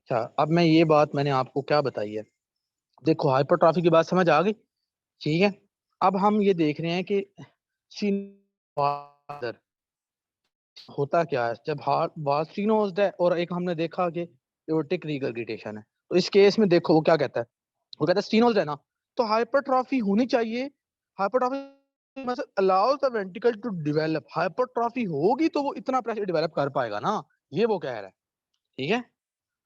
अच्छा, अब मैं ये बात मैंने आपको क्या बताई है। देखो, हाइपरट्रॉफी की बात समझ आ गई। ठीक है, अब हम ये देख रहे हैं कि सीन होता क्या है जब हार्ट वास्टिनोज है, और एक हमने देखा कि एओर्टिक रिगर्गिटेशन है। तो इस केस में देखो वो क्या कहता है, वो कहता है स्टीनोज है ना, तो हाइपरट्रॉफी होनी चाहिए। हाइपरट्रॉफी मतलब allows the ventricle to develop. Hypertrophy होगी तो वो इतना प्रेशर डेवलप कर पाएगा ना, ये वो कह रहा है। ठीक है,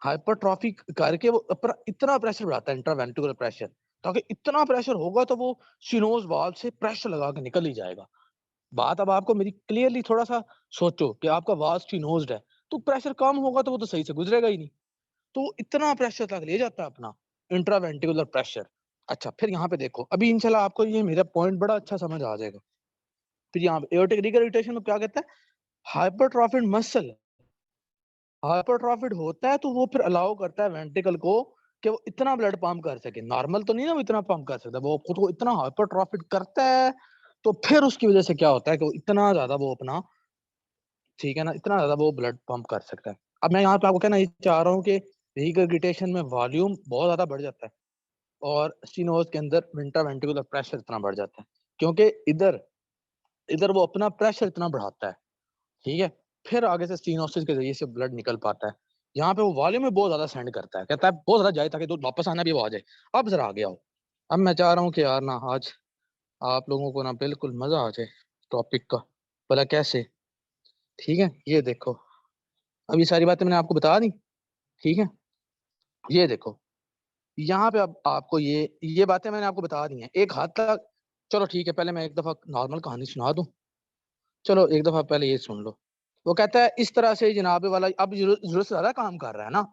हाइपरट्रॉफी करके वो इतना प्रेशर बढ़ाता है, इंट्रावेंट्रिकुलर प्रेशर, ताकि इतना प्रेशर होगा तो वो सिनोज वाल्व से प्रेशर लगा के निकल ही जाएगा। बात अब आपको मेरी क्लियरली थोड़ा सा सोचो कि आपका वाल्व स्टिनोज्ड है, तो प्रेशर कम होगा तो वो तो सही से गुजरेगा ही नहीं। तो वो इतना प्रेशर तक ले जाता है अपना इंट्रावेंट्रिकुलर प्रेशर। अच्छा, फिर यहाँ पे देखो, अभी इंशाल्लाह आपको ये मेरा पॉइंट बड़ा अच्छा समझ आ जाएगा। फिर यहाँ पे एओर्टिक रिगर्गिटेशन में क्या कहता है, हाइपरट्रॉफिड मसल हाइपरट्रॉफिड होता है तो वो फिर अलाउ करता है वेंट्रिकल को कि वो इतना ब्लड पंप कर सके। नॉर्मल तो नहीं ना वो इतना पंप कर सकता, वो खुद को इतना हाइपरट्रॉफिड करता है। तो फिर उसकी वजह से क्या होता है कि वो इतना ज्यादा वो अपना, ठीक है ना, इतना ज्यादा वो ब्लड पंप कर सकता है। अब मैं यहाँ पे आपको कहना ये चाह रहा हूँ कि रिगर्गिटेशन में वॉल्यूम बहुत ज्यादा बढ़ जाता है, और स्टीनोज के अंदर इंट्रावेंट्रिकुलर प्रेशर इतना बढ़ जाता है, क्योंकि इधर इधर वो अपना प्रेशर इतना बढ़ाता है। ठीक है, फिर आगे से स्टीनोसिस के जरिए से ब्लड निकल पाता है। यहाँ पे वो वॉल्यूम में बहुत ज्यादा सेंड करता है, कहता है बहुत ज्यादा जाए ताकि तो वापस आना भी वो आ जाए। अब जरा आगे आओ। अब मैं चाह रहा हूँ कि यार ना आज आप लोगों को ना बिल्कुल मजा आ जाए टॉपिक का। भला कैसे? ठीक है, ये देखो, अब ये सारी बातें मैंने आपको बता दी। ठीक है, ये देखो, यहाँ पे अब आपको ये बातें मैंने आपको बता दी हैं एक हद तक। चलो ठीक है, पहले मैं एक दफा नॉर्मल कहानी सुना दूं। चलो एक दफा पहले ये सुन लो। वो कहता है इस तरह से जनाब वाला अब जरूरत से ज्यादा काम कर रहा है ना,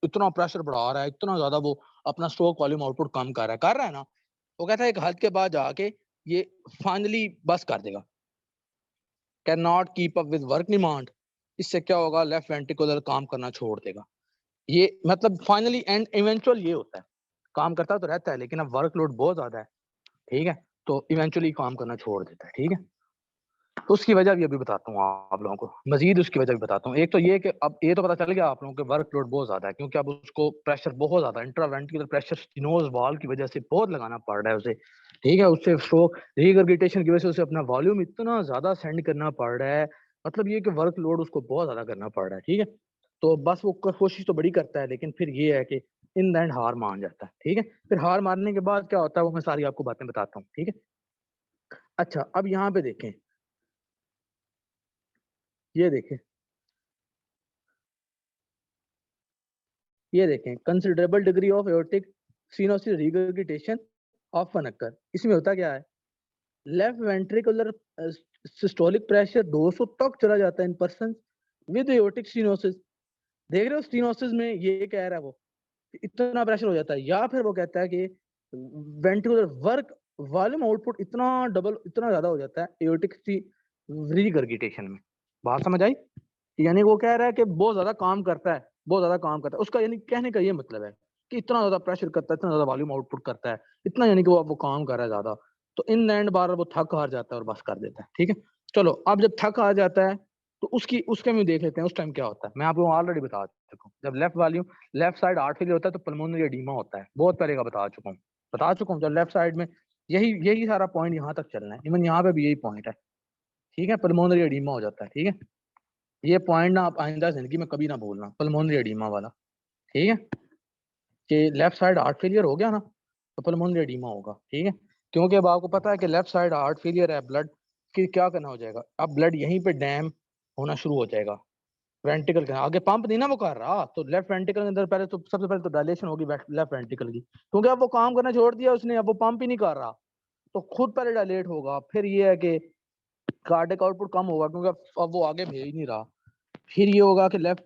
इतना प्रेशर बढ़ा रहा है, इतना ज्यादा वो अपना स्ट्रोक वॉल्यूम आउटपुट कम कर रहा है ना। वो कहता है एक हद के बाद जाके ये फाइनली बस कर देगा, can not keep up with work demand. इससे क्या होगा, लेफ्ट वेंट्रिकुलर काम करना छोड़ देगा। ये मतलब फाइनली एंड इवेंचुअल ये होता है। काम करता तो रहता है लेकिन अब वर्कलोड बहुत ज्यादा है। ठीक है, तो इवेंचुअली काम करना छोड़ देता है। ठीक है, तो उसकी वजह भी अभी बताता हूँ आप लोगों को, मजीद उसकी वजह भी बताता हूँ। एक तो ये कि अब ये तो पता चल गया आप लोगों को वर्कलोड बहुत ज्यादा है, क्योंकि अब उसको प्रेशर बहुत ज्यादा इंट्रावेंट्रिकुलर प्रेशर स्टिनोज वाल की वजह से बहुत लगाना पड़ रहा है उसे। ठीक है, उससे स्ट्रोक रिगर्गिटेशन की वजह से उसे अपना वॉल्यूम इतना ज्यादा सेंड करना पड़ रहा है। मतलब ये कि वर्कलोड उसको बहुत ज्यादा करना पड़ रहा है। ठीक है, तो बस वो कोशिश तो बड़ी करता है, लेकिन फिर ये है कि इन द एंड हार मान जाता है। ठीक है, फिर हार मारने के बाद क्या होता है वो मैं सारी आपको बातें बताता हूँ। ठीक है, अच्छा, अब यहाँ पे देखें, ये देखें, ये देखें, considerable degree of aortic stenosis regurgitation of अनकर। इसमें होता क्या है, लेफ्ट वेंट्रिकुलर सिस्टोलिक प्रेशर 200 तक चला जाता है इन पर्सन विद एओर्टिक सिनोसिस। देख रहे हो, स्टीनोसिस में ये कह रहा है वो कि इतना प्रेशर हो जाता है, या फिर वो कहता है कि वेंट्रिकुलर वर्क वॉल्यूम आउटपुट इतना ज्यादा हो जाता है एओर्टिक रिगर्गिटेशन में। बात समझ आई? यानी वो कह रहा है कि बहुत ज्यादा काम करता है, बहुत ज्यादा काम करता है, उसका यानी कहने का ये मतलब है कि इतना ज्यादा प्रेशर करता है, इतना ज्यादा वॉल्यूम आउटपुट करता है, इतना, यानी कि वो काम कर रहा है ज्यादा। तो इन एंड बार वो थक हार जाता है और बस कर देता है। ठीक है, चलो अब जब थक हार जाता है तो उसके में देख लेते हैं उस टाइम क्या होता है। मैं आपको ऑलरेडी बता चुका हूँ, जब लेफ्ट साइड हार्ट फेलियर होता है तो पल्मोनरी एडीमा होता है, बहुत पहले का बता चुका हूँ। जब लेफ्ट साइड में यही यही सारा पॉइंट यहाँ तक चलना है, इवन यहाँ पे भी यही पॉइंट है। ठीक है, पल्मोनरी एडीमा हो जाता है। ठीक है, ये पॉइंट ना आप आइंदा जिंदगी में कभी ना भूलना, पल्मोनरी एडीमा वाला। ठीक है, कि लेफ्ट साइड हार्ट फेलियर हो गया ना तो पल्मोनरी एडीमा होगा। ठीक है, क्योंकि अब आपको पता है कि लेफ्ट साइड हार्ट फेलियर है, ब्लड फिर क्या करना हो जाएगा, अब ब्लड यहीं पे डैम होना शुरू हो जाएगा। वेंट्रिकल के आगे पंप नहीं ना वो कर रहा, तो लेफ्ट वेंट्रिकल के अंदर पहले तो सबसे पहले तो डायलेशन होगी लेफ्ट वेंट्रिकल की, क्योंकि अब वो काम करना छोड़ दिया उसने, अब वो पंप ही नहीं कर रहा, तो खुद पहले डायलेट होगा। फिर ये है कि कार्डियक आउटपुट कम होगा, क्योंकि अब वो आगे भेज नहीं रहा। फिर ये होगा कि लेफ्ट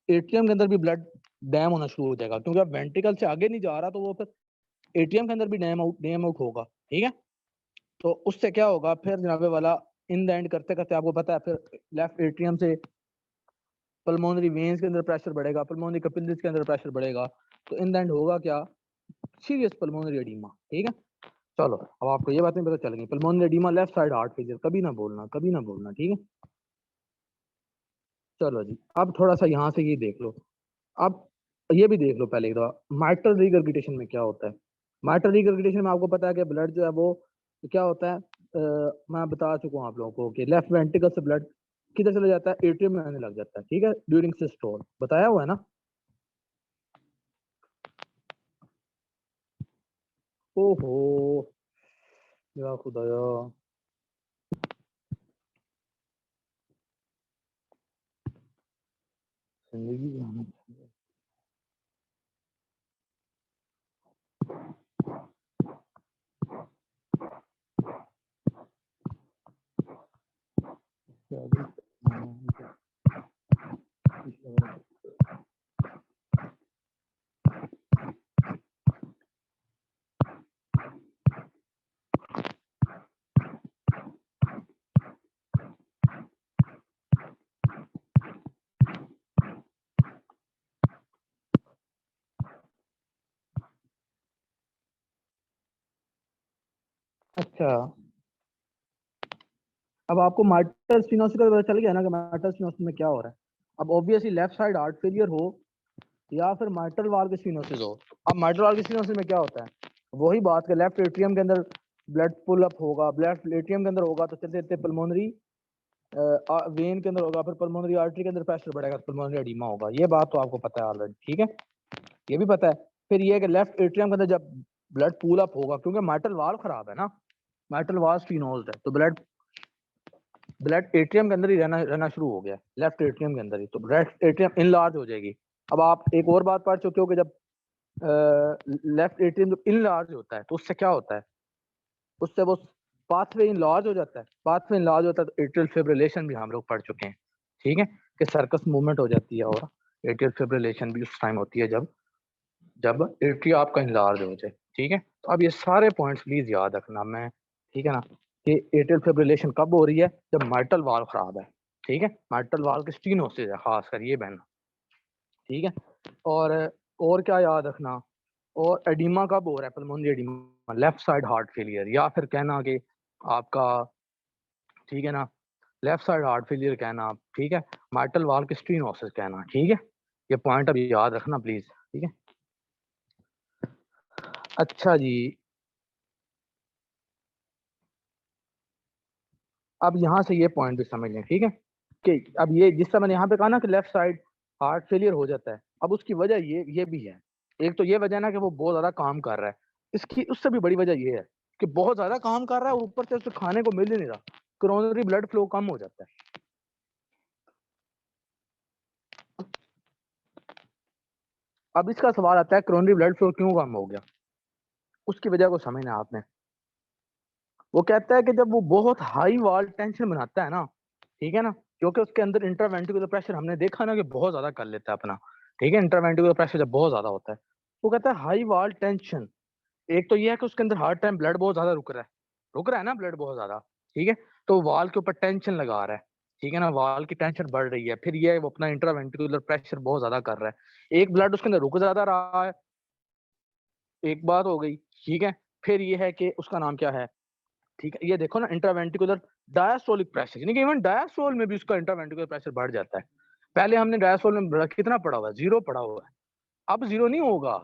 एट्रियम के अंदर भी ब्लड डैम होना शुरू हो जाएगा, क्योंकि अब वेंट्रिकल से आगे नहीं जा रहा, तो वो फिर एटीएम के अंदर भी डैम आउट होगा। ठीक है, तो उससे क्या होगा फिर जनाबे वाला, इन द एंड करते करते आपको पता है फिर लेफ्ट एट्रियम से पल्मोनरी वेन्स के अंदर प्रेशर बढ़ेगा, पल्मोनरी कैपिलरीज के अंदर प्रेशर बढ़ेगा, तो इन द एंड होगा क्या, सीरियस पल्मोनरी एडीमा। ठीक है, चलो अब आपको ये बातें पता चल गई। Pulmonary oedema left side heart failure, कभी ना बोलना, कभी ना बोलना। ठीक है, चलो जी, अब थोड़ा सा यहाँ से ये देख लो। अब ये भी देख लो पहले एक दफा माइट्रल रिगर्गिटेशन में क्या होता है। माइट्रल रिगर्गिटेशन में आपको पता है कि ब्लड जो है वो क्या होता है, मैं बता चुका हूँ आप लोगों को कि लेफ्ट वेंट्रिकल से ब्लड किधर चला जाता है, एट्रियम में आने लग जाता है, ठीक है, ड्यूरिंग सिस्टोल, बताया हुआ है ना। ओहो या खुदाया। जिंदगी जाना अच्छा। अब आपको मार्टर स्पिनोसिस का पता चल गया ना कि मार्टर स्पिनोसिस में क्या हो रहा है। अब obviously left side heart failure हो या फिर मार्टर वाल्व की स्पिनोसिस हो। अब मार्टर वाल्व की स्पिनोसिस में क्या होता है, वही बात के लेफ्ट एट्रियम के अंदर ब्लड पुल अप होगा, लेफ्ट एट्रियम के अंदर होगा तो चलते चलते पल्मोनरी वेन के अंदर होगा, फिर पल्मोनरी आर्टरी के अंदर प्रेशर बढ़ेगा, पल्मोनरी एडिमा होगा। ये बात तो आपको पता है ऑलरेडी, ठीक है, ये भी पता है। फिर ये है कि लेफ्ट एट्रियम के अंदर जब ब्लड पूल अप होगा, क्योंकि मार्टल वाल्व खराब है ना, मार्टल वाल्व स्टीनोज्ड है, तो ब्लड ब्लड एट्रियम के अंदर ही रहना रहना शुरू हो गया, लेफ्ट एट्रियम के अंदर ही, तो लेफ्ट एट्रियम इनलार्ज हो जाएगी। अब आप एक और बात पढ़ चुके हो कि जब लेफ्ट एट्रियम जब इनलार्ज होता है तो उससे क्या होता है, उससे वो पाथवे इनलार्ज हो जाता है, पाथवे इनलार्ज होता है तो एट्रियल फिब्रिलेशन भी हम लोग पढ़ चुके हैं, ठीक है, कि सर्कस मूवमेंट हो जाती है, और एट्रियल फिब्रिलेशन भी उस टाइम होती है जब जब एट्रिया आपका इनलार्ज हो जाए, ठीक है। तो अब ये सारे पॉइंट्स प्लीज याद रखना, मैं, ठीक है ना, कि एट्रियल फिब्रिलेशन कब हो रही है, जब मार्टल वाल्व खराब है, ठीक है, मार्टल वाल्व की स्टीनोसिस है खास कर ये बहना, ठीक है। और क्या याद रखना, और एडिमा कब हो रहा है, pulmonary oedema, left side heart failure, या फिर कहना कि आपका, ठीक है ना, लेफ्ट साइड हार्ट फेलियर कहना आप, ठीक है, मार्टल वाल्व की स्टीनोसिस कहना, ठीक है। ये पॉइंट अब याद रखना प्लीज, ठीक है। अच्छा जी, अब यहाँ से ये पॉइंट भी समझ लें, ठीक है, कि अब ये जिस समय मैंने यहाँ पे कहा ना कि लेफ्ट साइड हार्ट फेलियर हो जाता है, अब उसकी वजह ये भी है। एक तो ये वजह ना कि वो बहुत ज्यादा काम कर रहा है, इसकी उससे भी बड़ी वजह ये है कि बहुत ज्यादा काम कर रहा है और ऊपर से उसे खाने को मिल ही नहीं रहा, कोरोनरी ब्लड फ्लो कम हो जाता है। अब इसका सवाल आता है कोरोनरी ब्लड फ्लो क्यों कम हो गया, उसकी वजह को समझना आपने। वो कहता है कि जब वो बहुत हाई वॉल टेंशन बनाता है ना, ठीक है ना, क्योंकि उसके अंदर इंट्रावेंट्रिकुलर प्रेशर हमने देखा ना कि बहुत ज्यादा कर लेता है अपना, ठीक है, इंट्रावेंट्रिकुलर प्रेशर जब बहुत ज्यादा होता है, वो कहता है हाई वॉल टेंशन। एक तो ये है कि उसके अंदर हर टाइम ब्लड बहुत ज्यादा रुक रहा है ना ब्लड बहुत ज्यादा, ठीक है, तो वाल के ऊपर टेंशन लगा रहा है, ठीक है ना, वाल की टेंशन बढ़ रही है, फिर ये है वो अपना इंट्रावेंट्रिकुलर प्रेशर बहुत ज्यादा कर रहा है, एक ब्लड उसके अंदर रुक ज्यादा रहा है, एक बात हो गई, ठीक है। फिर ये है कि उसका नाम क्या है, ठीक है, ये देखो ना इंट्रावेंट्रिकुलर डायस्टोलिक प्रेशर, यानी कि इवन डायस्टोल में भी उसका इंट्रावेंट्रिकुलर प्रेशर बढ़ जाता है। पहले हमने डायस्टोल में कितना पड़ा हुआ है, 0 पड़ा हुआ है, अब 0 नहीं होगा।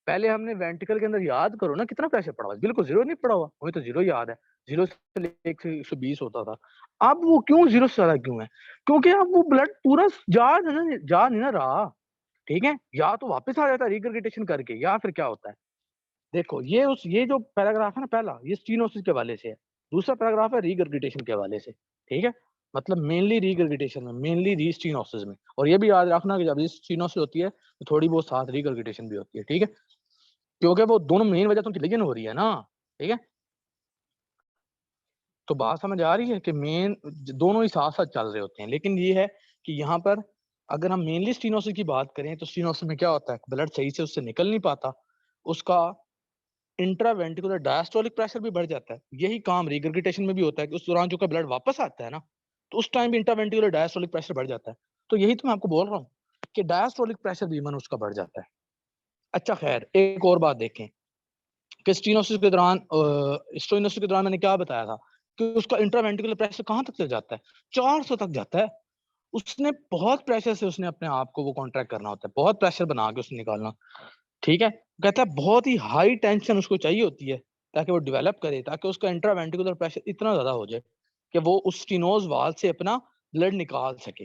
पहले हमने वेंट्रिकल के अंदर याद करो ना कितना प्रेशर पड़ा हुआ है, बिल्कुल 0 नहीं पड़ा हुआ, हमें तो 0 याद है, 0 से लेकर 1 से 120 होता था। अब वो क्यों 0 से ज्यादा क्यों है, क्योंकि अब वो ब्लड पूरा जा नहीं ना रहा, ठीक है, या तो वापस आ जाता है रिगर्गिटेशन करके, या फिर क्या होता है। देखो ये जो पैराग्राफ है ना पहला, ये स्टीनोसिस के हवाले से है, दूसरा पैराग्राफ है रीगर्गिटेशन के हवाले से, ठीक है, मतलब मेनली रीगर्गिटेशन में, मेनली री स्टीनोसिस में, और ये भी याद रखना कि जब ये स्टीनोसिस होती है तो थोड़ी बहुत साथ रीगर्गिटेशन भी होती है, ठीक है, क्योंकि वो दोनों मेन वजह तो उनकी लिगेन हो रही है ना, ठीक है। तो बात समझ आ रही है कि मेन दोनों ही साथ साथ चल रहे होते हैं, लेकिन ये है कि यहाँ पर अगर हम मेनली स्टीनोसिस की बात करें तो स्टीनोसिस में क्या होता है, ब्लड सही से उससे निकल नहीं पाता, उसका इंट्रावेंट्रिकुलर डायस्टोलिक प्रेशर भी बढ़ जाता है। यही काम रिगर्गिटेशन में भी होता है कि उस दौरान जो का ब्लड वापस आता है ना, तो उस टाइम भी इंट्रावेंट्रिकुलर डायस्टोलिक प्रेशर बढ़ जाता है। तो यही तो मैं आपको बोल रहा हूँ कि डायस्टोलिक प्रेशर भी मन उसका बढ़ जाता है। अच्छा खैर, एक और बात देखें कि स्टीनोसिस के दौरान स्टोइनोसिस के दौरान मैंने क्या बताया था कि उसका इंट्रावेंट्रिकुलर प्रेशर कहाँ तक चल जाता है, 400 तक जाता है। उसने बहुत प्रेशर से उसने अपने आप को वो कॉन्ट्रैक्ट करना होता है, बहुत प्रेशर बना के उसने निकालना, ठीक है। कहता है बहुत ही हाई टेंशन उसको चाहिए होती है ताकि वो डेवलप करे, ताकि उसका इंट्रावेंट्रिकुलर प्रेशर इतना ज्यादा हो जाए कि वो उस स्टीनोज वाल से अपना ब्लड निकाल सके,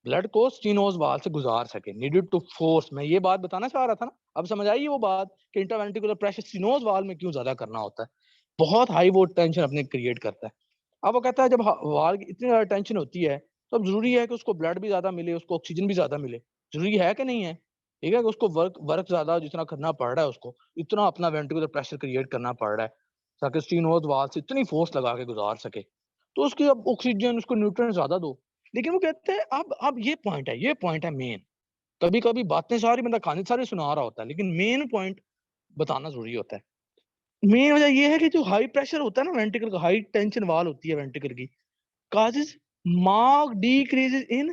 ब्लड को स्टीनोज वाल से गुजार सके। नीडेड टू फोर्स, मैं ये बात बताना चाह रहा था ना, अब समझ आई वो बात कि इंट्रावेंट्रिकुलर प्रेशर स्टीनोज वाल में क्यों ज्यादा करना होता है, बहुत हाई वो टेंशन अपने क्रिएट करता है। अब वो कहता है जब वाल की इतनी ज्यादा टेंशन होती है तो अब जरूरी है कि उसको ब्लड भी ज्यादा मिले, उसको ऑक्सीजन भी ज्यादा मिले, जरूरी है कि नहीं है? ठीक है कि उसको वर्क वर्क ज्यादा जितना करना पड़ रहा है, उसको इतना अपना वेंट्रिकुलर प्रेशर क्रिएट करना पड़ रहा है ताकि स्टीनोज वाल से इतनी फोर्स लगा के गुजार सके, तो उसकी अब ऑक्सीजन उसको न्यूट्रिएंट ज्यादा दो। लेकिन वो कहते हैं अब ये पॉइंट है मेन। कभी कभी बातें सारी बंदा कहानी सारी सुना रहा होता है लेकिन मेन पॉइंट बताना जरूरी होता है। मेन वजह ये है कि जो हाई प्रेशर होता है ना वेंट्रिकल का, हाई टेंशन वाल होती है वेंट्रिकल की, causes marked decreases in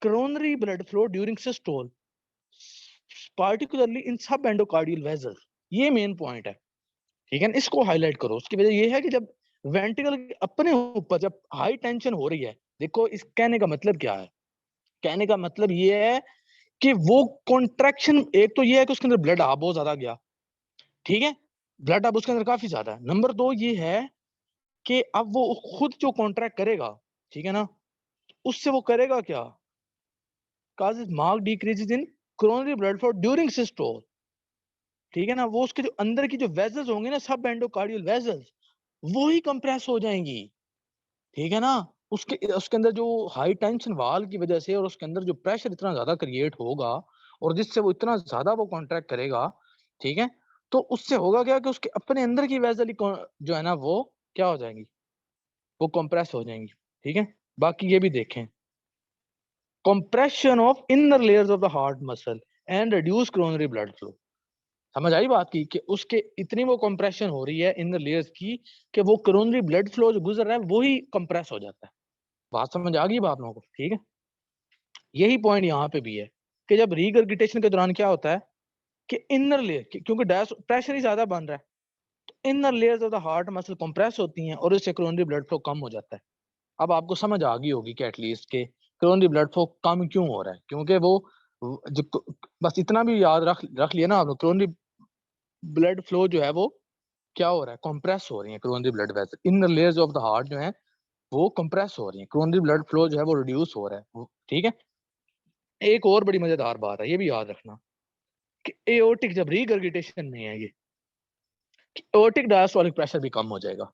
coronary blood flow during systole, particularly in subendocardial vessels। ये मेन पॉइंट है, ठीक है ना, इसको हाईलाइट करो। उसकी वजह ये है कि जब वेंट्रिकल अपने ऊपर जब हाई टेंशन हो रही है, देखो इस कहने का मतलब क्या है, कहने का मतलब ये है कि वो कॉन्ट्रैक्शन, एक तो ये है कि उसके अंदर ब्लड आ बहुत ज्यादा गया, ठीक है, ब्लड अब उसके अंदर काफी ज्यादा है। नंबर दो ये है कि अब वो खुद जो कॉन्ट्रैक्ट करेगा, ठीक है ना, उससे वो करेगा क्या, causes marked decreases in coronary blood flow during systole, ठीक है ना, वो उसके जो अंदर की जो वेसल्स होंगे ना, सब एंडोकार्डियल वेसल्स, वो ही कंप्रेस हो जाएंगी, ठीक है ना। उसके उसके अंदर जो हाई टेंशन वाल की वजह से और उसके अंदर जो प्रेशर इतना ज्यादा क्रिएट होगा और जिससे वो इतना ज्यादा वो कॉन्ट्रैक्ट करेगा, ठीक है, तो उससे होगा क्या कि उसके अपने अंदर की वेसल ही जो है ना वो क्या हो जाएंगी, वो कंप्रेस हो जाएंगी, ठीक है। बाकी ये भी देखें, compression of inner layers of the heart muscle and reduce coronary blood flow। समझ आई बात की कि उसके इतनी वो कंप्रेशन हो रही है इनर लेयर्स की कि वो कोरोनरी ब्लड फ्लो जो गुजर रहा है वो ही कंप्रेस हो जाता है। बात समझ आ गई बात लोगों को, ठीक है। यही पॉइंट यहाँ पे भी है कि जब रीगर्गिटेशन के दौरान क्या होता है कि इनर लेयर, क्योंकि प्रेशर ही ज्यादा बन रहा है, तो inner layers of the heart muscle compress होती हैं और इससे कोरोनरी ब्लड फ्लो कम हो जाता है। अब आपको समझ आ गई होगी कि एटलीस्ट के कोरोनरी ब्लड फ्लो कम क्यों हो रहा है, क्योंकि वो जो बस इतना भी याद रख रख लिया ना आपने, कोरोनरी ब्लड फ्लो जो है वो क्या हो रहा है, कंप्रेस हो रही है coronary blood vessel, inner layers of the heart जो है वो कंप्रेस हो रही है, कोरोनरी ब्लड फ्लो जो है वो रिड्यूस हो रहा है, ठीक है। एक और बड़ी मजेदार बात है, ये भी याद रखना कि एओर्टिक जब रीगर्गिटेशन में है ये, एओर्टिक डायस्टोलिक प्रेशर भी कम हो जाएगा,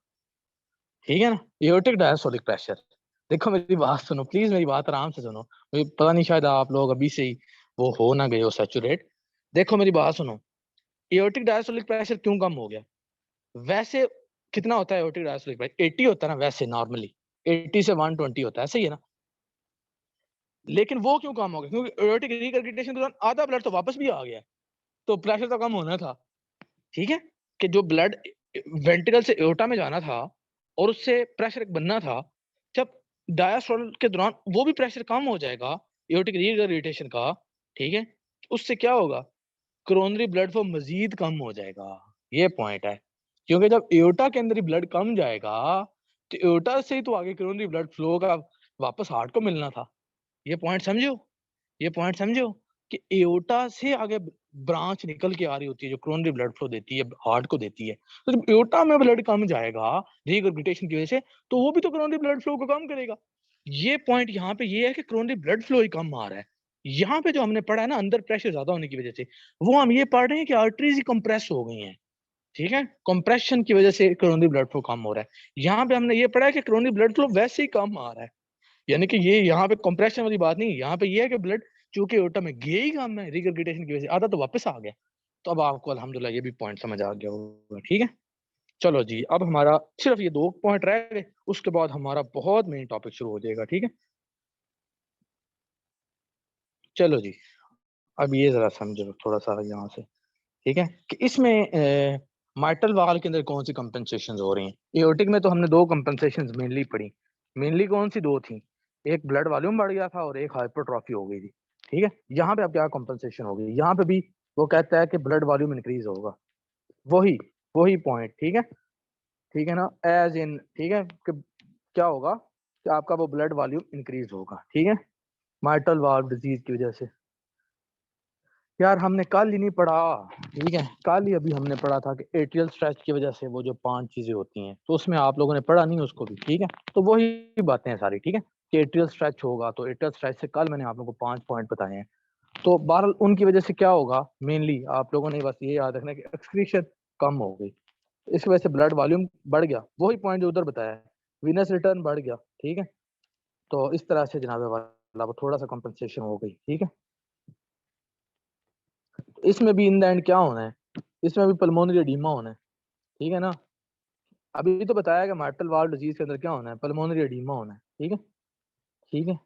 ठीक है ना। एओर्टिक डायस्टोलिक प्रेशर, देखो मेरी बात सुनो प्लीज, मेरी बात आराम से सुनो, मुझे पता नहीं शायद आप लोग अभी से ही वो हो ना गए हो सैचुरेट। देखो मेरी बात सुनो, एओर्टिक डायस्टोलिक प्रेशर क्यों कम हो गया, वैसे कितना होता है एओर्टिक डायस्टोलिक प्रेशर, 80 होता है ना वैसे नॉर्मली, 80 से 120 होता है, सही है ना। लेकिन वो क्यों कम हो गया, क्योंकि एओर्टिक रिगर्गिटेशन के दौरान आधा ब्लड तो वापस भी आ गया, तो प्रेशर तो कम होना था, ठीक है। कि जो ब्लड वेंट्रिकल से एओर्टा में जाना था और उससे प्रेशर बनना था, जब डायस्टोल के दौरान वो भी प्रेशर कम हो जाएगा एओर्टिक रिगर्गिटेशन का, ठीक है, उससे क्या होगा, कोरोनरी ब्लड फ्लो मजीद कम हो जाएगा। ये पॉइंट है, क्योंकि जब एओर्टा के अंदर ही ब्लड कम जाएगा तो एओर्टा से ही तो आगे कोरोनरी ब्लड फ्लो का वापस हार्ट को मिलना था। ये पॉइंट समझो, ये पॉइंट समझो कि एओर्टा से आगे ब्रांच निकल के आ रही होती है जो कोरोनरी ब्लड फ्लो देती है, हार्ट को देती है। तो जब एओर्टा में ब्लड कम जाएगा रीगर्गिटेशन की वजह से, तो वो भी तो कोरोनरी ब्लड फ्लो को कम करेगा। ये पॉइंट यहाँ पे ये है कि कोरोनरी ब्लड फ्लो ही कम आ रहा है। यहाँ पे जो हमने पढ़ा है ना अंदर प्रेशर ज्यादा होने की वजह से, वो हम ये पढ़ रहे हैं कि आर्टरीज ही कंप्रेस हो गई हैं, ठीक है, कंप्रेशन की वजह से कोरोनरी ब्लड फ्लो कम हो रहा है। यहाँ पे हमने ये पढ़ा है कि कोरोनरी ब्लड फ्लो वैसे ही कम आ रहा है, यानी कि ये यहाँ पे कंप्रेशन वाली बात नहीं, यहाँ पे ये है कि ब्लड चूंकि एओर्टा में गया ही काम है रिगर्गिटेशन की वजह से, आधा तो वापस आ गया। तो अब आपको अल्हम्दुलिल्लाह ये भी पॉइंट समझ आ गया होगा, ठीक है। चलो जी, अब हमारा सिर्फ ये 2 पॉइंट रह गए, उसके बाद हमारा बहुत मेन टॉपिक शुरू हो जाएगा, ठीक है। चलो जी, अब ये जरा समझो थोड़ा सा यहाँ से, ठीक है, कि इसमें माइटल वाल के अंदर कौन सी कंपनसेशन हो रही हैं। एओर्टिक में तो हमने 2 कंपनसेशन मेनली पढ़ी, मेनली कौन सी 2 थी, एक ब्लड वॉल्यूम बढ़ गया था और एक हाइपरट्रॉफी हो गई थी, ठीक है। यहाँ पे अब क्या कंपनसेशन हो गई, यहाँ पे भी वो कहता है कि ब्लड वॉल्यूम इंक्रीज होगा, वही वही पॉइंट, ठीक है, ठीक है ना, एज इन, ठीक है, कि क्या होगा कि आपका वो ब्लड वॉल्यूम इंक्रीज होगा, ठीक है। माइटल वाल्व डिजीज की वजह से। यार हमने कल ही नहीं पढ़ा, ठीक है, कल ही अभी हमने पढ़ा था कि एट्रियल स्ट्रेच की वजह से वो जो 5 चीजें होती हैं, तो उसमें आप लोगों ने पढ़ा नहीं उसको भी, ठीक है। तो वही बातें हैं सारी, ठीक है, कि एट्रियल स्ट्रेच होगा, तो एट्रियल स्ट्रेच से कल मैंने आप लोगों को 5 पॉइंट बताए हैं। तो बहरहाल उनकी वजह से क्या होगा, मेनली आप लोगों ने बस ये याद रखना कि एक्सक्रीशन कम हो गई, इस वजह से ब्लड वॉल्यूम बढ़ गया, वही पॉइंट जो उधर बताया है, वीनस रिटर्न बढ़ गया, ठीक है। तो इस तरह से जनाब वाला वो थोड़ा सा कंपनसेशन हो गई, ठीक है। इसमें भी इन द एंड क्या होना है, इसमें भी पल्मोनरी एडीमा होना है, ठीक है ना। अभी तो बताया कि मार्टल वाल्व डिजीज के अंदर क्या होना है, पल्मोनरी एडीमा होना है, ठीक है, ठीक है।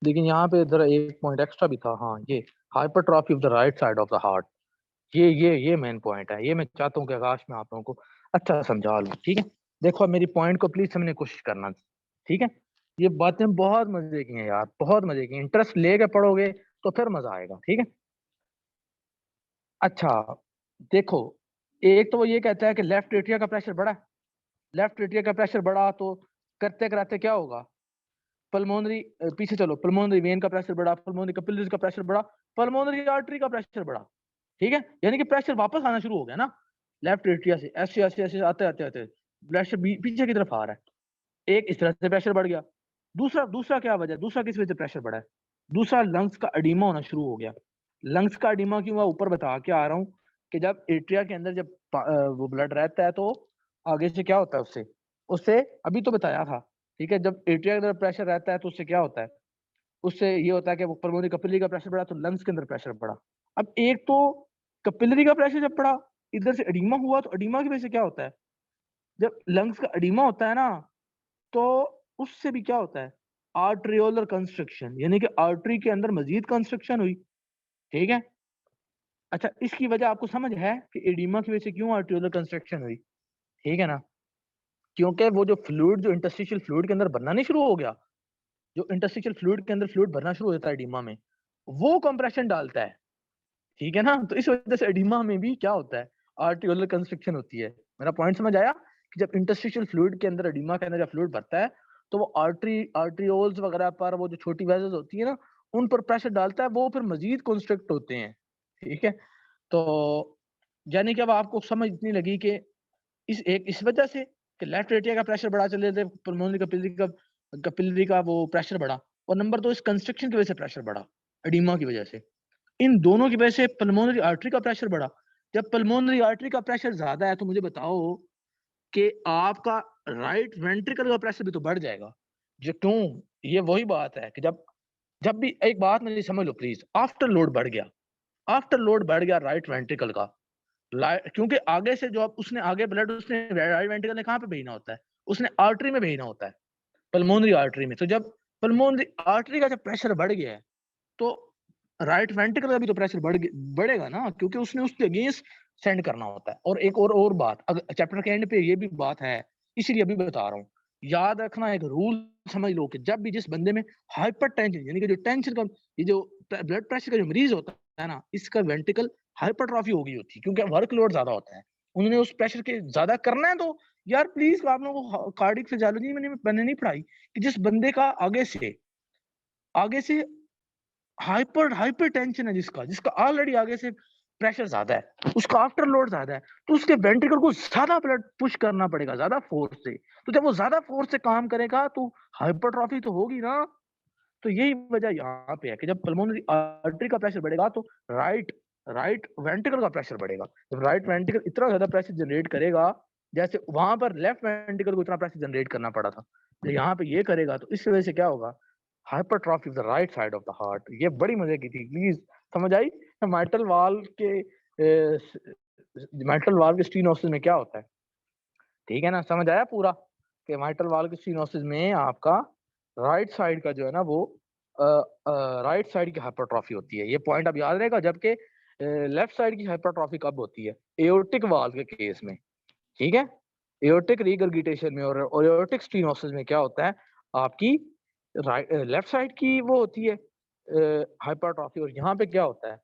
लेकिन यहाँ पे जरा एक पॉइंट एक्स्ट्रा भी था, हाँ, ये hypertrophy of the right side of the heart, ये मेन पॉइंट है, ये मैं चाहता हूँ कि आकाश में आप लोगों को अच्छा समझा लूँ, ठीक है। देखो मेरी पॉइंट को प्लीज समझने की कोशिश करना, ठीक है। ये बातें बहुत मजे की हैं यार, बहुत मजे की, इंटरेस्ट लेके पढ़ोगे तो फिर मजा आएगा, ठीक है। अच्छा, देखो, एक तो वो ये कहता है कि लेफ्ट एट्रिया का प्रेशर बढ़ा, लेफ्ट एट्रिया का प्रेशर बढ़ा तो करते कराते क्या होगा, पल्मोनरी, पीछे चलो, पल्मोनरी वेन का प्रेशर बढ़ा, पल्मोनरी कैपिलरीज का प्रेशर बढ़ा, पल्मोनरी आर्टरी का प्रेशर बढ़ा, ठीक है। यानी कि प्रेशर वापस आना शुरू हो गया ना, लेफ्ट एट्रिया से ऐसे ऐसे ऐसे आते आते आते प्रेशर पीछे की तरफ आ रहा है, एक इस तरह से प्रेशर बढ़ गया। दूसरा दूसरा क्या वजह, दूसरा किस वजह से प्रेशर बढ़ा है, दूसरा लंग्स का एडीमा होना शुरू हो गया। लंग्स का एडीमा क्यों हुआ, ऊपर बता के आ रहा हूँ कि जब एट्रिया के अंदर जब वो ब्लड रहता है तो आगे से क्या होता है, उससे उससे अभी तो बताया था, ठीक है, जब एट्रिया के अंदर प्रेशर रहता है तो उससे क्या होता है, उससे ये होता है कि वो पल्मोनरी कैपिलरी का प्रेशर बढ़ा तो लंग्स के अंदर प्रेशर बढ़ा। अब एक तो कैपिलरी का प्रेशर जब बढ़ा, इधर से एडीमा हुआ, तो एडीमा की वजह से क्या होता है, जब लंग्स का एडीमा होता है ना, तो उससे भी क्या होता है, आर्ट्रियोलर कंस्ट्रक्शन, यानी कि आर्टरी के अंदर मजीद कंस्ट्रक्शन हुई, ठीक है। अच्छा, इसकी वजह आपको समझ है कि एडिमा की वजह से क्यों आर्ट्रियोलर कंस्ट्रक्शन हुई, ठीक है ना। क्योंकि वो जो फ्लूइड, जो इंटरस्टिशियल फ्लूइड के अंदर बनना नहीं शुरू हो गया, जो इंटरस्टिशियल फ्लूइड के अंदर फ्लूइड भरना शुरू हो जाता है एडिमा में, वो कंप्रेशन डालता है, ठीक है ना। तो इस वजह से एडिमा में भी क्या होता है, आर्ट्रियोलर कंस्ट्रक्शन होती है। मेरा पॉइंट समझ आया कि जब इंटरस्टिशियल फ्लूइड के अंदर, एडिमा के अंदर जब फ्लूइड भरता है, तो वो आर्ट्रियोल्स वगैरह पर, वो जो छोटी वेसल्स होती है ना, उन पर प्रेशर डालता है, वो फिर मजीद कंस्ट्रक्ट होते हैं, ठीक है। तो यानी कि अब आपको समझ इतनी लगी कि इस वजह से कि लेफ्ट एट्रिया का प्रेशर बढ़ा, चले थे पल्मोनरी कैपिलरी का वो प्रेशर बढ़ा, और नंबर 2 इस कंस्ट्रक्शन की वजह से प्रेशर बढ़ा, एडिमा की वजह से। इन दोनों की वजह से पल्मोनरी आर्टरी का प्रेशर बढ़ा। जब पल्मोनरी आर्टरी का प्रेशर ज्यादा है तो मुझे बताओ कि आपका राइट वेंट्रिकल का प्रेशर भी तो बढ़ जाएगा। जो क्यों, ये वही बात है कि जब जब भी, एक बात मुझे समझ लो प्लीज, आफ्टर लोड बढ़ गया, आफ्टर लोड बढ़ गया राइट वेंट्रिकल का, क्योंकि आगे से जो उसने आगे ब्लड, उसने राइट वेंट्रिकल ने कहाँ पे भेजना होता है, उसने आर्टरी में भेजना होता है, पल्मोनरी आर्टरी में। तो जब पल्मोनरी आर्टरी का जब प्रेशर बढ़ गया है, तो राइट वेंट्रिकल का भी तो प्रेशर बढ़ेगा ना, क्योंकि उसने उसके अगेंस्ट सेंड करना होता है। और एक और बात, अगर चैप्टर के एंड पे ये भी बात है, इसीलिए अभी बता रहा हूँ, याद रखना एक रूल समझ लो कि जब भी जिस बंदे में हाइपर टेंशन, यानी कि जो टेंशन का, ये जो ब्लड प्रेशर का जो मरीज होता है ना, इसका वेंट्रिकल हाइपरट्रॉफी हो गई होती है, क्योंकि वर्कलोड ज्यादा होता है, उन्होंने उस प्रेशर के ज्यादा करना है। तो यार प्लीज, आप लोगों को कार्डिक फिजियोलॉजी मैंने नहीं पढ़ाई कि जिस बंदे का आगे से हाइपर हाइपर टेंशन है, जिसका जिसका ऑलरेडी आगे से प्रेशर ज्यादा है, उसका आफ्टर लोड ज्यादा है, तो उसके वेंट्रिकल को ज्यादा ब्लड पुश करना पड़ेगा, ज्यादा फोर्स से। तो जब वो ज्यादा फोर्स से काम करेगा तो हाइपरट्रॉफी तो होगी ना। तो यही वजह यहाँ पे है कि जब पल्मोनरी आर्टरी का प्रेशर बढ़ेगा तो राइट राइट वेंट्रिकल का प्रेशर बढ़ेगा। जब राइट वेंट्रिकल इतना ज्यादा प्रेशर जनरेट करेगा, जैसे वहां पर लेफ्ट वेंट्रिकल को इतना प्रेशर जनरेट करना पड़ा था, तो यहाँ पे ये करेगा, तो इस वजह से क्या होगा, hypertrophy of the right side of the heart. ये बड़ी मजे की थी, प्लीज समझ आई। माइटल वाल्व के माइटल वाल्व के स्टीनोसिस में क्या होता है, ठीक है ना, समझ आया पूरा कि माइटल वाल्व के स्टीनोसिस में आपका राइट साइड का जो है ना, वो राइट साइड की हाइपरट्रॉफी होती है, ये पॉइंट अब याद रहेगा। जबकि लेफ्ट साइड की हाइपरट्रॉफी कब होती है, एओर्टिक वाल्व के केस में, ठीक है। एओर्टिक रीगर्गिटेशन में और एओर्टिक स्टीनोसिस में क्या होता है, आपकी राइट लेफ्ट साइड की वो होती है हाइपरट्रॉफी, और यहाँ पे क्या होता है,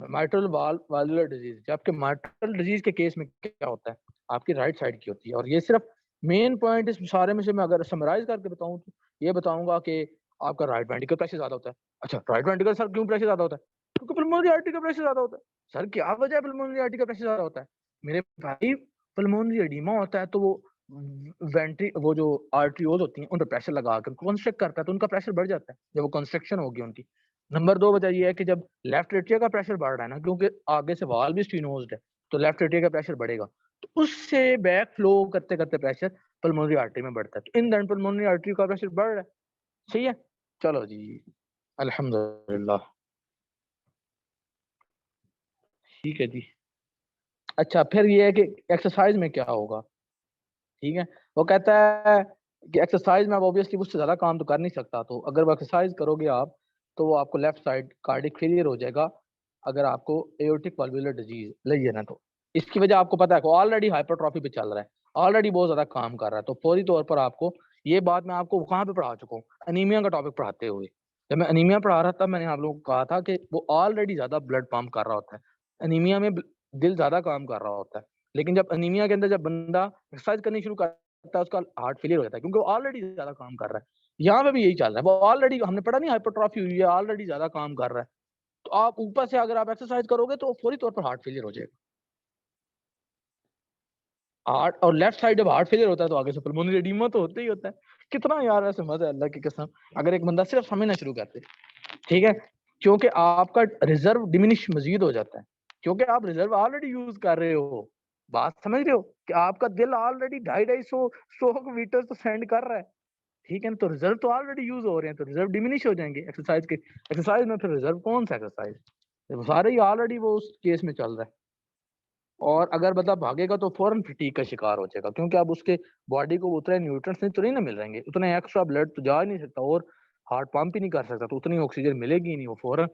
माइट्रल वाल्वुलर डिजीज। जबकि माइट्रल डिजीज के केस में क्या होता है, आपकी राइट साइड की होती है। और ये सिर्फ मेन पॉइंट इस सारे में से मैं अगर समराइज करके बताऊं तो ये बताऊंगा कि आपका राइट वेंट्रिकल प्रेशर ज्यादा होता है। अच्छा, राइट वेंट्रिकल सर क्यों प्रेशर ज्यादा होता है? क्योंकि पल्मोनरी आर्टरी का प्रेशर ज्यादा होता है। सर क्या वजह है पल्मोनरी आर्टरी का प्रेशर ज्यादा होता है? मेरे भाई पल्मोनरी एडिमा होता है तो वो वो जो आर्टरियोज होती हैं उन पर प्रेशर लगा कर कंस्ट्रक्ट करता है तो उनका प्रेशर बढ़ जाता है जब वो कंस्ट्रक्शन होगी उनकी। नंबर 2 वजह ये है कि जब लेफ्ट एट्रिया का प्रेशर बढ़ रहा है ना, क्योंकि आगे से वाल भी स्टीनोज्ड है तो लेफ्ट एट्रिया का प्रेशर बढ़ेगा, तो उससे बैक फ्लो करते करते प्रेशर पल्मोनरी आर्टरी में बढ़ता है, तो इन दैन पल्मोनरी आर्टरी का प्रेशर बढ़ रहा है। सही है, चलो जी, अल्हम्दुलिल्लाह, ठीक है जी। अच्छा, फिर ये है कि एक्सरसाइज में क्या होगा, ठीक है। वो कहता है कि एक्सरसाइज में आप ऑब्वियसली उससे ज़्यादा काम तो कर नहीं सकता, तो अगर वो एक्सरसाइज करोगे आप तो वो आपको लेफ्ट साइड कार्डिक फेलियर हो जाएगा अगर आपको एओर्टिक वाल्वुलर डिजीज लगी है ना। तो इसकी वजह आपको पता है कि ऑलरेडी हाइपरट्रॉफी पे चल रहा है, ऑलरेडी बहुत ज़्यादा काम कर रहा है, तो फौरी तौर पर आपको ये बात मैं आपको कहाँ पे पढ़ा चुका हूँ, अनीमिया का टॉपिक पढ़ाते हुए। जब मैं अनीमिया पढ़ा रहा था मैंने आप लोगों को कहा था कि वो ऑलरेडी ज़्यादा ब्लड पंप कर रहा होता है, अनीमिया में दिल ज़्यादा काम कर रहा होता है, लेकिन जब अनीमिया के अंदर जब बंदा एक्सरसाइज करनी शुरू करता है उसका हार्ट फेलियर हो जाता है क्योंकि वो ऑलरेडी ज्यादा काम कर रहा है। यहाँ पे भी यही चल रहा है, वो ऑलरेडी हमने पढ़ा नहीं हाइपरट्रॉफी हुई है, ऑलरेडी ज्यादा काम कर रहा है, तो आप ऊपर से अगर आप एक्सरसाइज करोगे तो फौरी तौर पर हार्ट फेलियर हो जाएगा। हार्ट और लेफ्ट साइड जब हार्ट फेलियर होता है तो आगे से पल्मोनरी एडीमा तो होता ही होता है। कितना यार ऐसे मजा है अल्लाह की कसम, अगर एक बंदा सिर्फ समझना शुरू करते, ठीक है, क्योंकि आपका रिजर्व डिमिनिश मजीद हो जाता है, क्योंकि आप रिजर्व ऑलरेडी यूज कर रहे हो। बात समझ रहे हो कि आपका दिल ऑलरेडी 250 मीटर तो सेंड कर रहा है, ठीक है ना, तो रिजर्व तो ऑलरेडी यूज हो रहे हैं, तो रिजर्व डिमिनिश हो जाएंगे एक्सरसाइज के। एक्सरसाइज में फिर रिजर्व कौन सा एक्सरसाइज, वो सारे ही ऑलरेडी वो उस केस में चल रहा है। और अगर बंदा भागेगा तो फौरन फटीग का शिकार हो जाएगा, क्योंकि अब उसके बॉडी को उतने न्यूट्रिएंट्स नहीं तो नहीं ना मिल रहेंगे, उतने एक्स्ट्रा ब्लड तो जा ही नहीं सकता और हार्ट पंप ही नहीं कर सकता, तो उतनी ऑक्सीजन मिलेगी ही नहीं, वो फौरन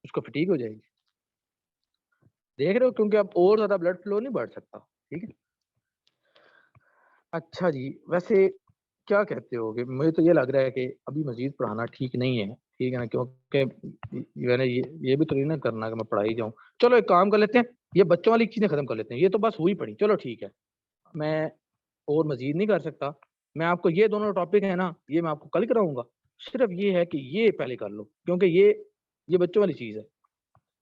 उसको फटीग हो जाएगी। देख रहे हो, क्योंकि अब और ज्यादा ब्लड फ्लो नहीं बढ़ सकता, ठीक है। अच्छा जी, वैसे क्या कहते हो कि मुझे तो ये लग रहा है कि अभी मजीद पढ़ाना ठीक नहीं है, ठीक है ना, क्योंकि मैंने ये भी तो नहीं ना करना कि मैं पढ़ाई जाऊँ। चलो एक काम कर लेते हैं, ये बच्चों वाली चीजें खत्म कर लेते हैं, ये तो बस हुई पड़ी, चलो ठीक है, मैं और मजीद नहीं कर सकता। मैं आपको ये दोनों टॉपिक है ना, ये मैं आपको कल कराऊंगा। सिर्फ ये है कि ये पहले कर लो, क्योंकि ये बच्चों वाली चीज है,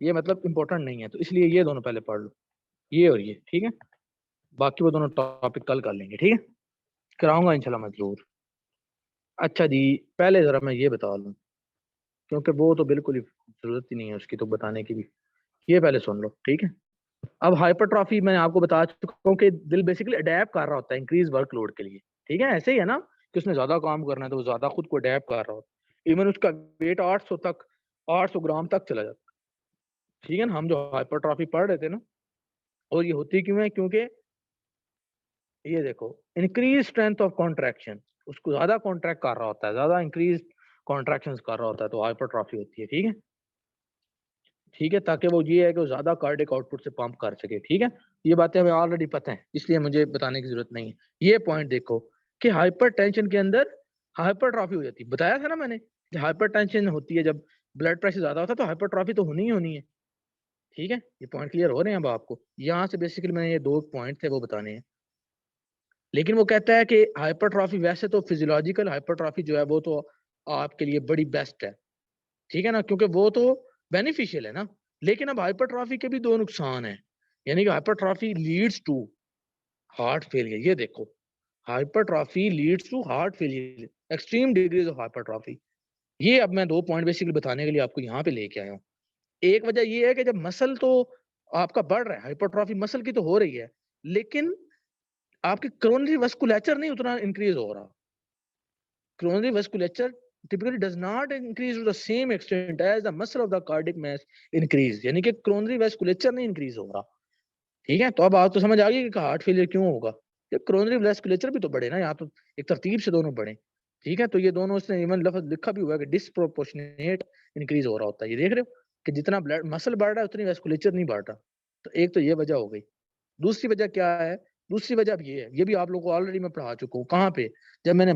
ये मतलब इम्पोर्टेंट नहीं है, तो इसलिए ये दोनों पहले पढ़ लो, ये और ये, ठीक है। बाकी वो दोनों टॉपिक कल कर लेंगे, ठीक है, कराऊंगा इंशाल्लाह मैं जरूर। अच्छा जी, पहले जरा मैं ये बता लूँ, क्योंकि वो तो बिल्कुल ही जरूरत ही नहीं है उसकी तो बताने की भी, ये पहले सुन लो, ठीक है। अब हाइपरट्रॉफी मैंने आपको बता चुका हूँ कि दिल बेसिकली अडेप्ट कर रहा होता है इंक्रीज वर्कलोड के लिए, ठीक है, ऐसे ही है ना कि उसने ज्यादा काम करना है तो वो ज्यादा खुद को अडेप्ट कर रहा होता है, इवन उसका वेट 800 ग्राम तक चला जाता है, ठीक है ना। हम जो हाइपरट्रॉफी पढ़ रहे थे ना, और ये होती क्यों है, क्योंकि ये देखो, इंक्रीज स्ट्रेंथ ऑफ कॉन्ट्रैक्शन, उसको ज्यादा कॉन्ट्रैक्ट कर रहा होता है, ज्यादा इंक्रीज कॉन्ट्रैक्शन कर रहा होता है, तो हाइपरट्रॉफी होती है, ठीक है, ठीक है, ताकि वो ये है कि वो ज्यादा कार्डिक आउटपुट से पंप कर सके, ठीक है। ये बातें हमें ऑलरेडी पता है, इसलिए मुझे बताने की जरूरत नहीं है। ये पॉइंट देखो कि हाइपरटेंशन के अंदर हाइपरट्रॉफी हो जाती है, बताया था ना मैंने, हाइपरटेंशन होती है जब ब्लड प्रेशर ज्यादा होता है तो हाइपरट्रॉफी तो होनी ही होनी है, ठीक है। ये पॉइंट क्लियर हो रहे हैं अब आपको, यहाँ से बेसिकली मैंने ये दो पॉइंट थे वो बताने हैं। लेकिन वो कहता है कि हाइपरट्रॉफी वैसे तो फिजियोलॉजिकल हाइपरट्रॉफी जो है वो तो आपके लिए बड़ी बेस्ट है, ठीक है ना, क्योंकि वो तो बेनिफिशियल है ना। लेकिन अब हाइपरट्रॉफी के भी दो नुकसान हैं, यानी कि hypertrophy leads to heart failure. ये देखो, hypertrophy leads to heart failure, extreme degrees of hypertrophy. ये अब मैं दो पॉइंट बेसिकली बताने के लिए आपको यहाँ पे लेके आया हूँ। एक वजह ये है कि जब मसल तो आपका बढ़ रहा है, हाइपरट्रॉफी मसल की तो हो रही है, लेकिन आपकी कोरोनरी वस्कुलेचर नहीं उतना इंक्रीज हो रहा। Coronary vasculature typically does not increase to the same extent as the muscle of the cardiac mass increase, यानी कि coronary vasculature नहीं increase हो रहा, ठीक है। तो अब आप तो समझ आ गई कि हार्ट फेलियर क्यों होगा, ये coronary vasculature भी तो बढ़े ना, यहाँ तो एक तरतीब से दोनों बढ़े, ठीक है। तो ये दोनों उसने इवन लफ्ज लिखा भी हुआ है कि डिस्प्रोपोर्शनेट इंक्रीज हो रहा होता है, ये देख रहे हो कि जितना ब्लड मसल बढ़ रहा है उतनी वेस्कुलेचर नहीं बढ़ रहा। तो एक तो ये वजह हो गई। दूसरी वजह क्या है, दूसरी वजह अब ये है, ये भी आप लोगों को ऑलरेडी मैं पढ़ा चुका हूँ, कहाँ पे, जब मैंने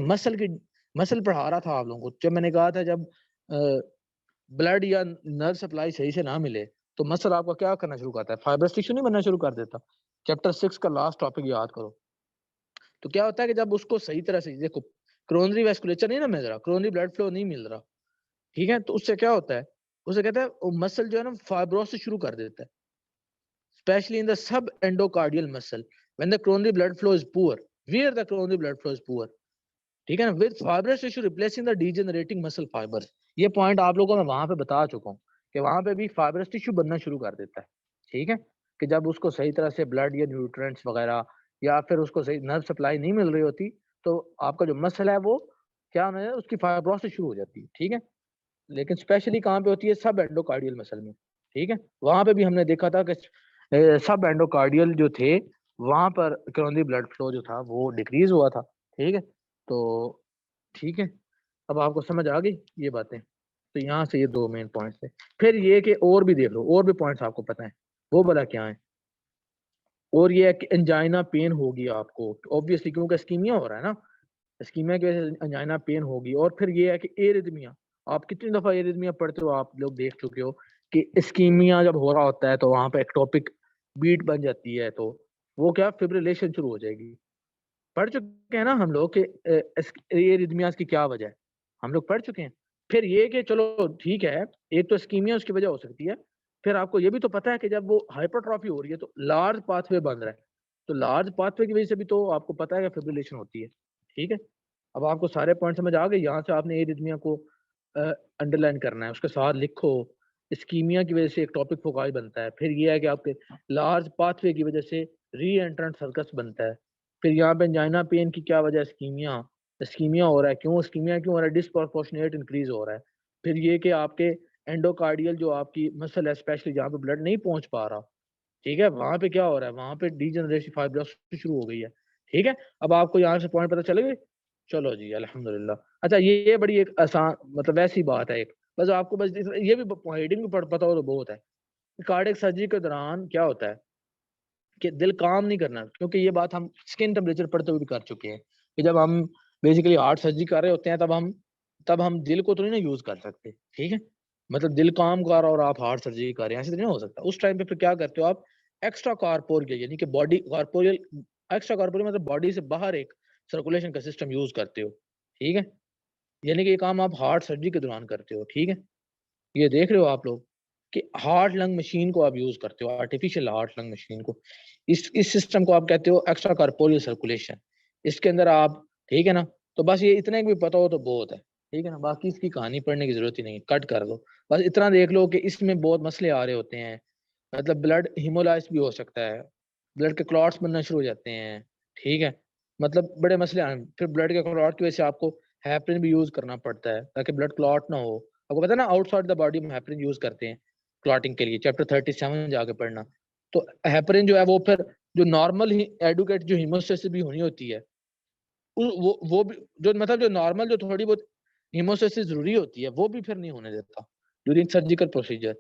मसल पढ़ा रहा था आप लोगों को, जब मैंने कहा था जब ब्लड या नर्व सप्लाई सही से ना मिले तो मसल आपका क्या करना शुरू करता है, फाइब्रस टिश्यू नहीं बनना शुरू कर देता। चैप्टर 6 का लास्ट टॉपिक याद करो। तो क्या होता है कि जब उसको सही तरह से देखो, कोरोनरी वैस्कुलेचर नहीं ना मिल रहा, कोरोनरी ब्लड फ्लो नहीं मिल रहा, ठीक है, तो उससे क्या होता है, उसे कहते हैं मसल जो है ना फाइब्रोसिस शुरू कर देता है, especially in the subendocardial muscle when the coronary blood flow is poor, where the coronary blood flow is poor, ठीक है ना, with fibrous tissue replacing the degenerating muscle fibers। ये पॉइंट आप लोगों को मैं वहां पे बता चुका हूँ कि वहां पे भी फाइब्रस टिश्यू बनना शुरू कर देता है, ठीक है, कि जब उसको सही तरह से ब्लड या न्यूट्रिएंट्स वगैरह या फिर उसको सही नर्व सप्लाई नहीं मिल रही होती, तो आपका जो मसल है वो क्या होना है, उसकी फाइब्रोसिस शुरू हो जाती है, ठीक है। लेकिन स्पेशली कहाँ पे होती है, सब एंडोकार्डियल मसल में, ठीक है। वहां पे भी हमने देखा था कि सब एंडोकार्डियल जो थे वहां पर कोरोनरी ब्लड फ्लो जो था वो डिक्रीज हुआ था, ठीक है। तो ठीक है, अब आपको समझ आ गई ये बातें। तो यहाँ से ये दो मेन पॉइंट्स थे। फिर ये कि और भी देख लो, और भी पॉइंट्स आपको पता है, वो भला क्या है। और ये है कि एंजाइना पेन होगी आपको ऑब्वियसली, क्योंकि स्कीमिया हो रहा है ना, स्कीमिया की वजह से एंजाइना पेन होगी। और फिर ये है कि एरिथमिया, आप कितनी दफा एरिथमिया पढ़ते हो, आप लोग देख चुके हो कि स्कीमिया जब हो रहा होता है तो वहां पे एक्टोपिक बीट बन जाती है, तो वो क्या फिब्रिलेशन शुरू हो जाएगी। पढ़ चुके हैं ना हम लोग कि एरिथमियास की क्या वजह है, हम लोग पढ़ चुके हैं। फिर ये कि चलो ठीक है, एक तो स्कीमिया उसकी वजह हो सकती है, फिर आपको ये भी तो पता है कि जब वो हाइपरट्रॉफी हो रही है तो लार्ज पाथवे बन रहा है, तो लार्ज पाथवे की वजह से भी तो आपको पता है कि फिब्रिलेशन होती है, ठीक है। अब आपको सारे पॉइंट समझ आ गए। यहाँ से आपने एरिथमिया को अंडरलाइन करना है, उसके साथ लिखो स्कीमिया की वजह से एक टॉपिक फोकाई बनता है। फिर ये है कि आपके लार्ज पाथवे की वजह से री एंट्रेंट सर्कस बनता है। फिर यहाँ पे एंजाइना पेन की क्या वजह है, स्कीमिया, स्कीमिया हो रहा है, क्यों स्कीमिया क्यों हो रहा है, डिस्प्रोपोर्शनेट इंक्रीज हो रहा है। फिर ये कि आपके एंडोकार्डियल जो आपकी मसल है स्पेशली जहाँ पे ब्लड नहीं पहुंच पा रहा, ठीक है, वहां पे क्या हो रहा है, वहां पे डीजनरेशन फाइब्रोसिस शुरू हो गई है, ठीक है। अब आपको यहाँ से पॉइंट पता चले गए, चलो जी अल्हम्दुलिल्लाह। अच्छा ये बड़ी एक आसान मतलब वैसी बात है एक, बस आपको बस ये भी हेडिंग भी पता हो तो बहुत है। कार्डियक सर्जरी के दौरान क्या होता है कि दिल काम नहीं करना, क्योंकि ये बात हम स्किन टेम्परेचर पढ़ते हुए भी कर चुके हैं कि जब हम बेसिकली हार्ट सर्जरी कर रहे होते हैं तब हम दिल को तो नहीं ना यूज कर सकते, ठीक है। मतलब दिल काम कर रहा और आप हार्ट सर्जरी कर रहे हैं, ऐसे तो नहीं हो सकता। उस टाइम पे फिर क्या करते हो आप, एक्स्ट्रा कॉर्पोरियल यानी कि बॉडी कॉर्पोरियल, एक्स्ट्रा कॉर्पोरियल मतलब बॉडी से बाहर एक सर्कुलेशन का सिस्टम यूज करते हो, ठीक है। यानी कि ये काम आप हार्ट सर्जरी के दौरान करते हो, ठीक है। ये देख रहे हो आप लोग कि हार्ट लंग मशीन को आप यूज करते हो, आर्टिफिशियल हार्ट लंग मशीन को, इस सिस्टम को आप कहते हो एक्स्ट्रा कॉर्पोरियल सर्कुलेशन। इसके अंदर आप, ठीक है ना, तो बस ये इतना भी पता हो तो बहुत है, ठीक है ना, बाकी इसकी कहानी पढ़ने की जरूरत ही नहीं, कट कर दो। बस इतना देख लो कि इसमें बहुत मसले आ रहे होते हैं, मतलब ब्लड हिमोलाइज भी हो सकता है, ब्लड के क्लॉट्स बनना शुरू हो जाते हैं, ठीक है, मतलब बड़े मसले आए। फिर ब्लड के क्लॉट की वजह से आपको हेपरिन भी यूज करना पड़ता है ताकि ब्लड क्लॉट ना हो। आपको पता है ना, आउटसाइड द बॉडी में हेपरिन यूज करते हैं क्लॉटिंग के लिए, चैप्टर 37 जाके पढ़ना। तो हेपरिन जो है वो फिर जो नॉर्मल ही एडुकेट जो हीमोस्टेसिस भी होनी होती है, वो भी जो मतलब जो नॉर्मल जो थोड़ी बहुत हीमोस्टेसिस जरूरी होती है वो भी फिर नहीं होने देता ड्यूरिंग सर्जिकल प्रोसीजर।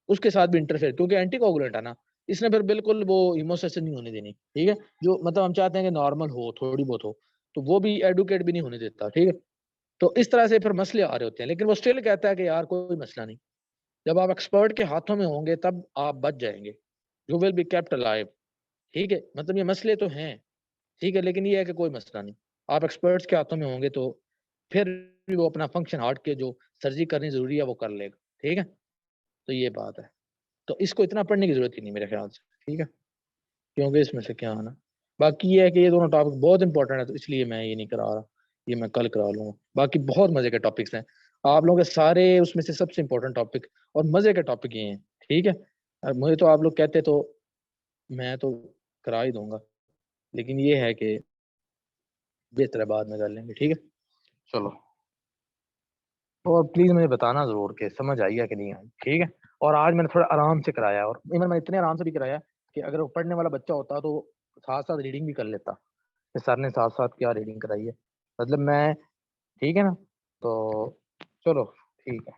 उसके साथ भी इंटरफेयर, क्योंकि एंटीकोगुलेंट है ना, इसने फिर बिल्कुल वो हीमोस्टेसिस नहीं होने देनी, ठीक है। जो मतलब हम चाहते हैं कि नॉर्मल हो, थोड़ी बहुत हो, तो वो भी एडुकेट भी नहीं होने देता, ठीक है। तो इस तरह से फिर मसले आ रहे होते हैं, लेकिन वो स्टिल कहता है कि यार कोई मसला नहीं, जब आप एक्सपर्ट के हाथों में होंगे तब आप बच जाएंगे, you will be kept alive, ठीक है। मतलब ये मसले तो हैं, ठीक है, लेकिन ये है कि कोई मसला नहीं, आप एक्सपर्ट्स के हाथों में होंगे तो फिर भी वो अपना फंक्शन हार्ट के जो सर्जरी करनी जरूरी है वो कर लेगा, ठीक है। तो ये बात है, तो इसको इतना पढ़ने की जरूरत ही नहीं मेरे ख्याल से, ठीक है, क्योंकि इसमें से क्या आना। बाकी ये है कि ये दोनों टॉपिक बहुत इंपॉर्टेंट है, तो इसलिए मैं ये नहीं करा रहा, ये मैं कल करा लूंगा। बाकी बहुत मजे के टॉपिक्स हैं, आप लोगों के सारे उसमें से सबसे इंपॉर्टेंट टॉपिक और मजे के टॉपिक ये हैं, ठीक है। और मुझे तो आप लोग कहते तो मैं तो करा ही दूंगा, लेकिन ये है कि बेहतर है बाद में कर लेंगे, ठीक है। चलो, और प्लीज मुझे बताना जरूर कि समझ आई है कि नहीं आई, ठीक है। और आज मैंने थोड़ा आराम से कराया, और इवन मैं इतने आराम से भी कराया कि अगर वो पढ़ने वाला बच्चा होता तो साथ साथ रीडिंग भी कर लेता कि सर ने साथ साथ क्या रीडिंग कराई है, मतलब मैं, ठीक है ना। तो चलो ठीक है।